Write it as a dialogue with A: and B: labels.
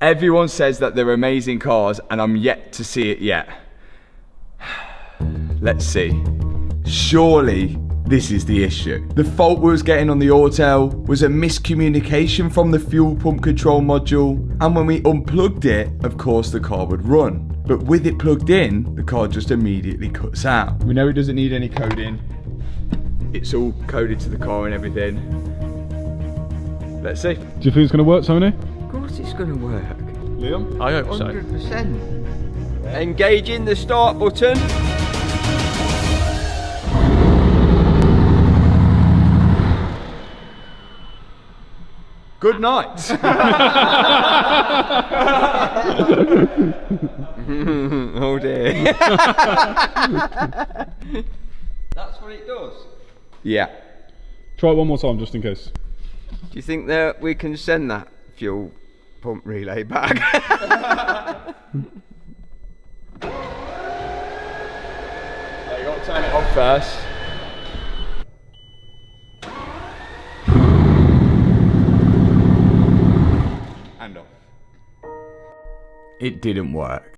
A: Everyone says that they're amazing cars, and I'm yet to see it yet. Let's see. Surely this is the issue. The fault we was getting on the auto was a miscommunication from the fuel pump control module, and when we unplugged it, of course the car would run. But with it plugged in, the car just immediately cuts out. We know it doesn't need any coding. It's all coded to the car and everything. Let's see.
B: Do you think it's going to work, Tony?
A: Of course it's going to work.
B: Liam?
C: I hope so.
A: 100%. Engaging the start button. Good night. Oh dear. That's what it does? Yeah.
B: Try it one more time just in case.
A: Do you think that we can send that fuel pump relay back? You got to turn it off first. And off. It didn't work.